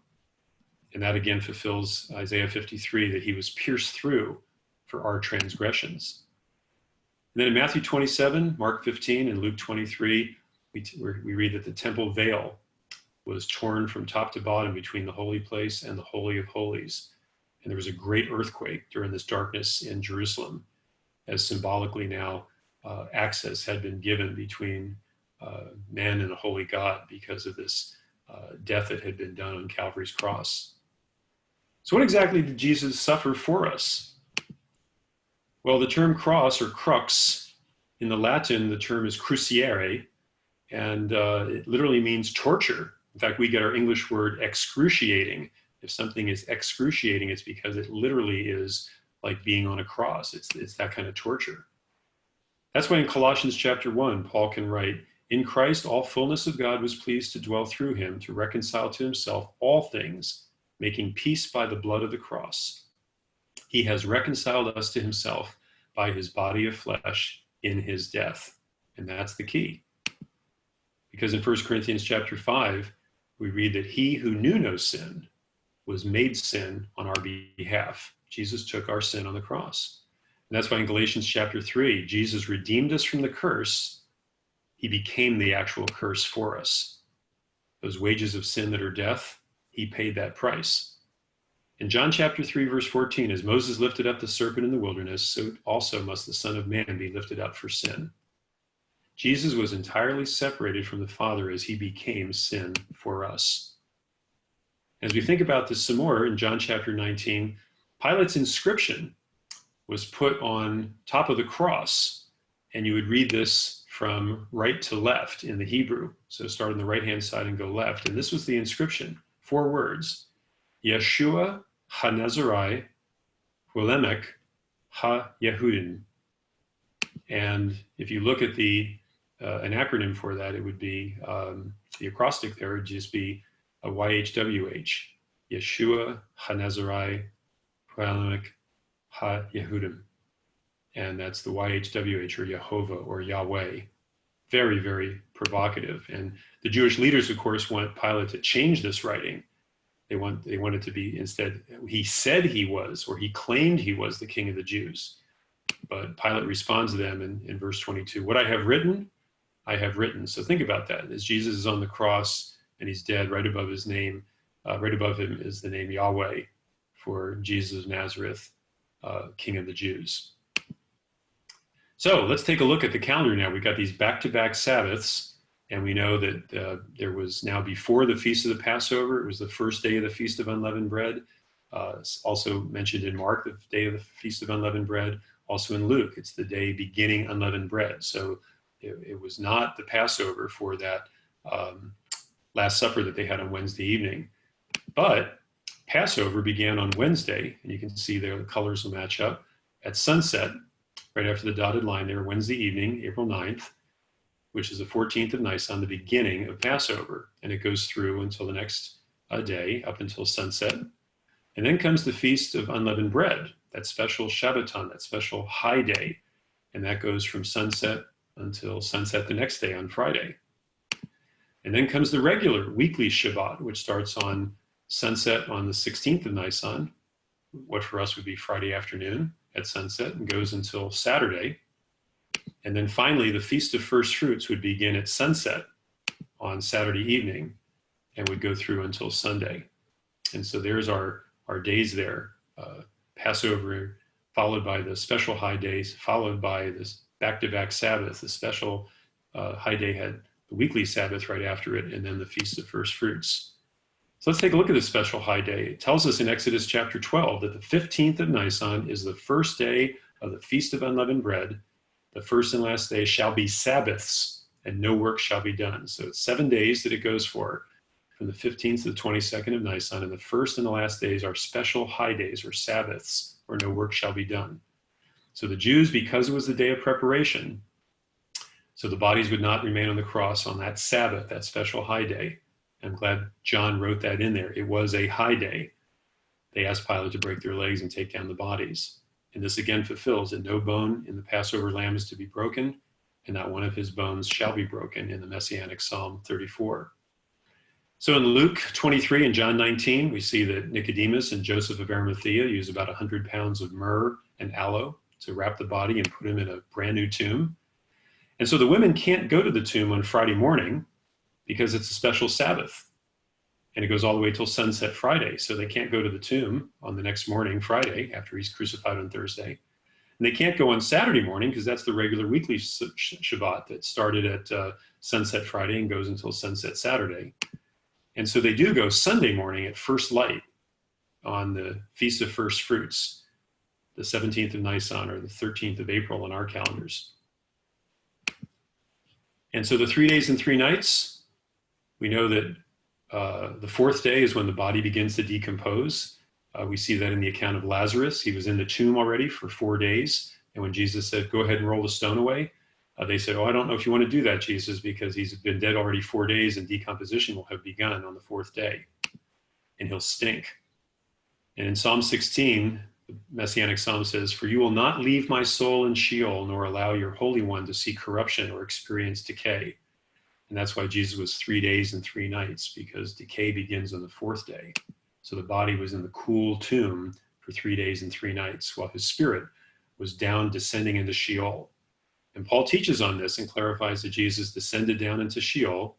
And that again fulfills Isaiah 53, that he was pierced through for our transgressions. And then in Matthew 27, Mark 15, and Luke 23, we read that the temple veil was torn from top to bottom between the holy place and the Holy of Holies. And there was a great earthquake during this darkness in Jerusalem, as symbolically now access had been given between man and a holy God because of this death that had been done on Calvary's cross. So what exactly did Jesus suffer for us? Well, the term cross or crux, in the Latin, the term is cruciere, and it literally means torture. In fact, we get our English word excruciating. If something is excruciating, it's because it literally is like being on a cross. It's that kind of torture. That's why in Colossians chapter 1, Paul can write, in Christ, all fullness of God was pleased to dwell through him, to reconcile to himself all things, making peace by the blood of the cross. He has reconciled us to himself by his body of flesh in his death. And that's the key. Because in 1 Corinthians chapter 5, we read that he who knew no sin was made sin on our behalf. Jesus took our sin on the cross. And that's why in Galatians chapter 3, Jesus redeemed us from the curse. He became the actual curse for us. Those wages of sin that are death, he paid that price. In John chapter 3, verse 14, as Moses lifted up the serpent in the wilderness, so also must the Son of Man be lifted up for sin. Jesus was entirely separated from the Father as he became sin for us. As we think about this some more, in John chapter 19, Pilate's inscription was put on top of the cross, and you would read this from right to left in the Hebrew. So start on the right-hand side and go left. And this was the inscription, 4 words: Yeshua ha-Nazarei Hulemek ha-Yehudin. And if you look at the an acronym for that, it would be the acrostic there would just be a YHWH, Yeshua ha-Nazarei Hulemek ha-Yehudim. And that's the YHWH, or Yehovah, or Yahweh. Very, very provocative. And the Jewish leaders, of course, want Pilate to change this writing. They want it to be, instead, he said he was, or he claimed he was the king of the Jews. But Pilate responds to them in verse 22, what I have written, I have written. So think about that. As Jesus is on the cross and he's dead, right above his name, right above him is the name Yahweh for Jesus of Nazareth, King of the Jews. So let's take a look at the calendar now. We've got these back-to-back Sabbaths, and we know that there was now before the Feast of the Passover. It was the first day of the Feast of Unleavened Bread. Also mentioned in Mark, the day of the Feast of Unleavened Bread. Also in Luke, it's the day beginning unleavened bread. So it was not the Passover for that Last Supper that they had on Wednesday evening. But Passover began on Wednesday, and you can see there the colors will match up, at sunset, right after the dotted line there, Wednesday evening, April 9th, which is the 14th of Nisan, the beginning of Passover. And it goes through until the next day, up until sunset. And then comes the Feast of Unleavened Bread, that special Shabbaton, that special high day. And that goes from sunset until sunset the next day on Friday. And then comes the regular weekly Shabbat, which starts on sunset on the 16th of Nisan, what for us would be Friday afternoon at sunset, and goes until Saturday. And then finally, the Feast of First Fruits would begin at sunset on Saturday evening and would go through until Sunday. And so there's our days there. Passover, followed by the special high days, followed by this back-to-back Sabbath. The special high day had the weekly Sabbath right after it, and then the Feast of First Fruits. So let's take a look at this special high day. It tells us in Exodus chapter 12 that the 15th of Nisan is the first day of the Feast of Unleavened Bread. The first and last day shall be Sabbaths, and no work shall be done. So it's 7 days that it goes for, from the 15th to the 22nd of Nisan, and the first and the last days are special high days, or Sabbaths, where no work shall be done. So the Jews, because it was the day of preparation, so the bodies would not remain on the cross on that Sabbath, that special high day. I'm glad John wrote that in there. It was a high day. They asked Pilate to break their legs and take down the bodies. And this again fulfills that no bone in the Passover lamb is to be broken, and not one of his bones shall be broken in the Messianic Psalm 34. So in Luke 23 and John 19, we see that Nicodemus and Joseph of Arimathea use about 100 pounds of myrrh and aloe to wrap the body and put him in a brand new tomb. And so the women can't go to the tomb on Friday morning because it's a special Sabbath. And it goes all the way till sunset Friday. So they can't go to the tomb on the next morning, Friday, after he's crucified on Thursday. And they can't go on Saturday morning because that's the regular weekly Shabbat that started at sunset Friday and goes until sunset Saturday. And so they do go Sunday morning at first light on the Feast of First Fruits, the 17th of Nisan, or the 13th of April on our calendars. And so the 3 days and 3 nights, we know that the fourth day is when the body begins to decompose. We see that in the account of Lazarus. He was in the tomb already for 4 days. And when Jesus said, go ahead and roll the stone away, they said, oh, I don't know if you want to do that, Jesus, because he's been dead already 4 days and decomposition will have begun on the fourth day. And he'll stink. And in Psalm 16, the Messianic Psalm says, for you will not leave my soul in Sheol, nor allow your Holy One to see corruption or experience decay. And that's why Jesus was 3 days and 3 nights, because decay begins on the 4th day. So the body was in the cool tomb for 3 days and 3 nights, while his spirit was down, descending into Sheol. And Paul teaches on this and clarifies that Jesus descended down into Sheol.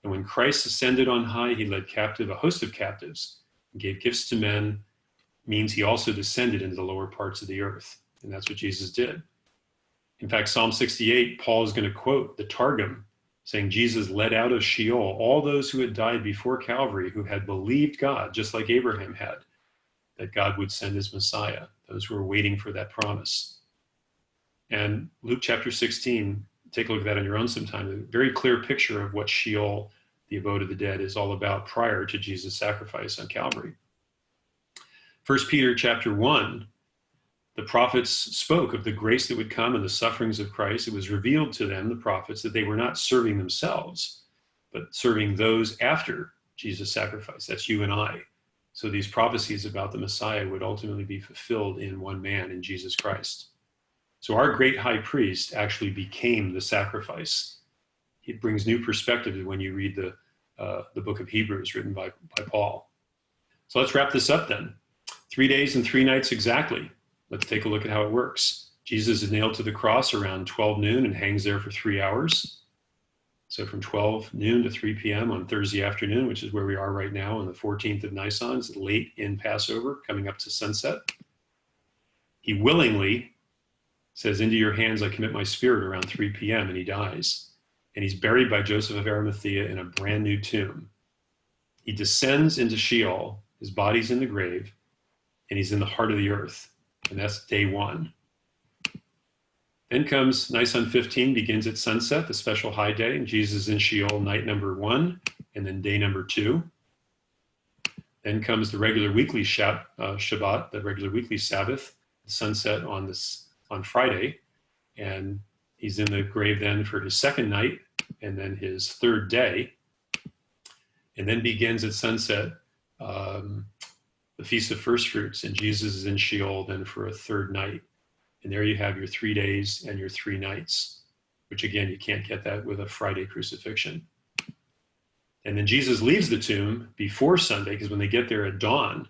And when Christ ascended on high, he led captive a host of captives and gave gifts to men, means he also descended into the lower parts of the earth. And that's what Jesus did. In fact, Psalm 68, Paul is going to quote the Targum, saying Jesus led out of Sheol all those who had died before Calvary, who had believed God, just like Abraham had, that God would send his Messiah, those who were waiting for that promise. And Luke chapter 16, take a look at that on your own sometime, a very clear picture of what Sheol, the abode of the dead, is all about prior to Jesus' sacrifice on Calvary. 1 Peter chapter 1, the prophets spoke of the grace that would come and the sufferings of Christ. It was revealed to them, the prophets, that they were not serving themselves, but serving those after Jesus' sacrifice. That's you and I. So these prophecies about the Messiah would ultimately be fulfilled in one man, in Jesus Christ. So our great high priest actually became the sacrifice. It brings new perspective when you read the book of Hebrews written by Paul. So let's wrap this up then. 3 days and 3 nights exactly. Let's take a look at how it works. Jesus is nailed to the cross around 12 noon and hangs there for 3 hours. So from 12 noon to 3 p.m. on Thursday afternoon, which is where we are right now on the 14th of Nisan, it's late in Passover, coming up to sunset. He willingly says, "Into your hands I commit my spirit," around 3 p.m., and he dies. And he's buried by Joseph of Arimathea in a brand new tomb. He descends into Sheol, his body's in the grave, and he's in the heart of the earth. And that's day 1. Then comes Nisan 15, begins at sunset, the special high day, and Jesus is in Sheol night number 1, and then day number 2. Then comes the regular weekly Shabbat, the regular weekly Sabbath, the sunset on Friday, and he's in the grave then for his 2nd night, and then his 3rd day, and then begins at sunset the Feast of First Fruits, and Jesus is in Sheol then for a 3rd night. And there you have your 3 days and your 3 nights, which again, you can't get that with a Friday crucifixion. And then Jesus leaves the tomb before Sunday, because when they get there at dawn,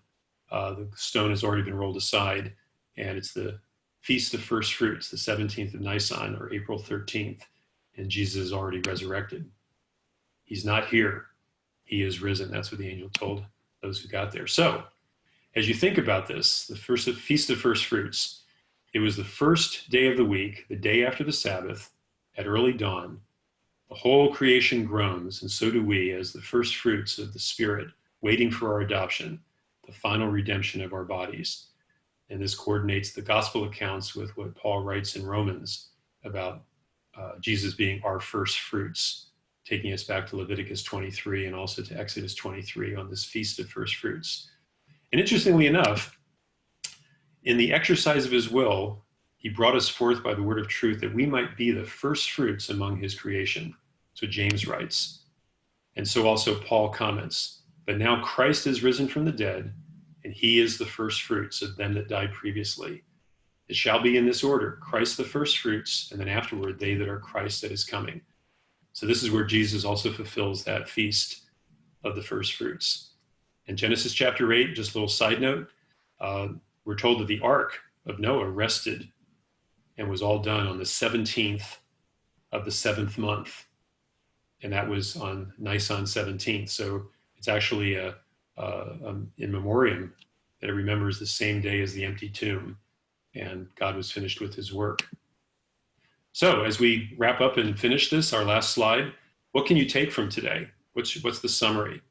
the stone has already been rolled aside, and it's the Feast of First Fruits, the 17th of Nisan, or April 13th, and Jesus is already resurrected. He's not here. He is risen. That's what the angel told those who got there. So, as you think about this, the Feast of First Fruits, it was the first day of the week, the day after the Sabbath, at early dawn. The whole creation groans, and so do we, as the first fruits of the Spirit, waiting for our adoption, the final redemption of our bodies. And this coordinates the gospel accounts with what Paul writes in Romans about Jesus being our first fruits, taking us back to Leviticus 23 and also to Exodus 23 on this Feast of First Fruits. And interestingly enough, in the exercise of his will, he brought us forth by the word of truth that we might be the first fruits among his creation. So James writes. And so also Paul comments, "But now Christ is risen from the dead, and he is the first fruits of them that died previously. It shall be in this order, Christ the first fruits, and then afterward they that are Christ that is coming." So this is where Jesus also fulfills that feast of the first fruits. In Genesis chapter 8, just a little side note, we're told that the ark of Noah rested and was all done on the 17th of the 7th month. And that was on Nisan 17th. So it's actually in memoriam that it remembers the same day as the empty tomb, and God was finished with his work. So as we wrap up and finish this, our last slide, what can you take from today? What's the summary?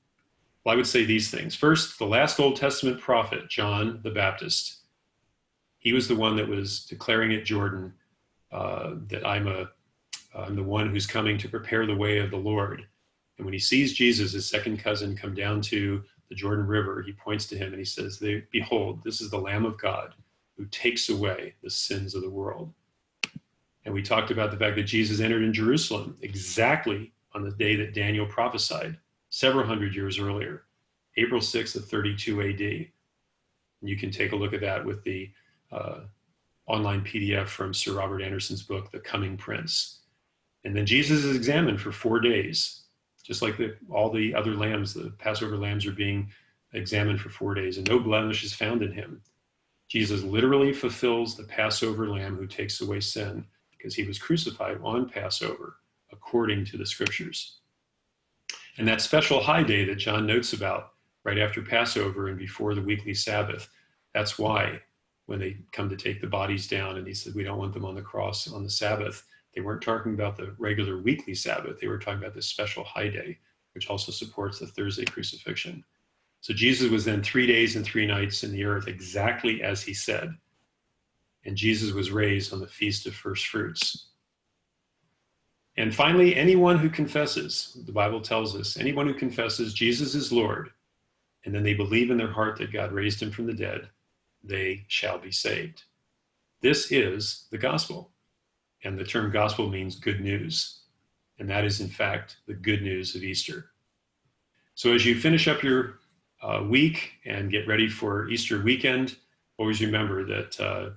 Well, I would say these things. First, the last Old Testament prophet, John the Baptist, he was the one that was declaring at Jordan that I'm the one who's coming to prepare the way of the Lord. And when he sees Jesus, his second cousin, come down to the Jordan River, he points to him and he says, "Behold, this is the Lamb of God who takes away the sins of the world." And we talked about the fact that Jesus entered in Jerusalem exactly on the day that Daniel prophesied, several hundred years earlier, April 6th of 32 AD. And you can take a look at that with the online PDF from Sir Robert Anderson's book, The Coming Prince. And then Jesus is examined for 4 days, just like all the other lambs. The Passover lambs are being examined for 4 days, and no blemish is found in him. Jesus literally fulfills the Passover lamb who takes away sin, because he was crucified on Passover, according to the scriptures. And that special high day that John notes about right after Passover and before the weekly Sabbath, that's why when they come to take the bodies down, and he said, we don't want them on the cross on the Sabbath, they weren't talking about the regular weekly Sabbath. They were talking about this special high day, which also supports the Thursday crucifixion. So Jesus was then 3 days and 3 nights in the earth, exactly as he said. And Jesus was raised on the Feast of First Fruits. And finally, anyone who confesses, the Bible tells us, anyone who confesses Jesus is Lord, and then they believe in their heart that God raised him from the dead, they shall be saved. This is the gospel. And the term gospel means good news. And that is, in fact, the good news of Easter. So as you finish up your week and get ready for Easter weekend, always remember that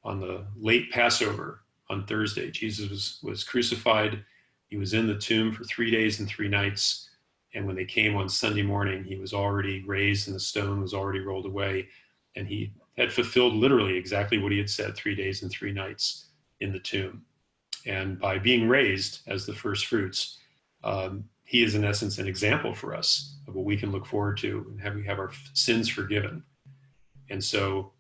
on the late Passover, on Thursday, Jesus was crucified. He was in the tomb for 3 days and 3 nights. And when they came on Sunday morning, he was already raised and the stone was already rolled away. And he had fulfilled literally exactly what he had said, 3 days and 3 nights in the tomb. And by being raised as the first fruits, he is in essence an example for us of what we can look forward to and have our sins forgiven. And so,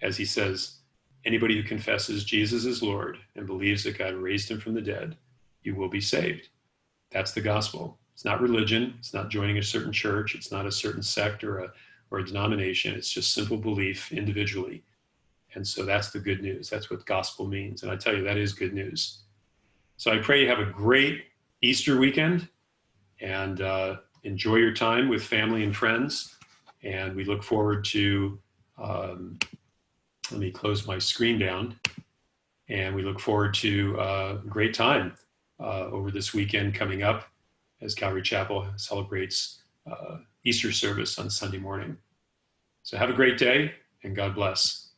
as he says, anybody who confesses Jesus is Lord and believes that God raised him from the dead, you will be saved. That's the gospel. It's not religion. It's not joining a certain church. It's not a certain sect or a denomination. It's just simple belief individually. And so that's the good news. That's what gospel means. And I tell you, that is good news. So I pray you have a great Easter weekend and enjoy your time with family and friends. And we look forward to, let me close my screen down. And we look forward to a great time over this weekend coming up as Calvary Chapel celebrates Easter service on Sunday morning. So have a great day and God bless.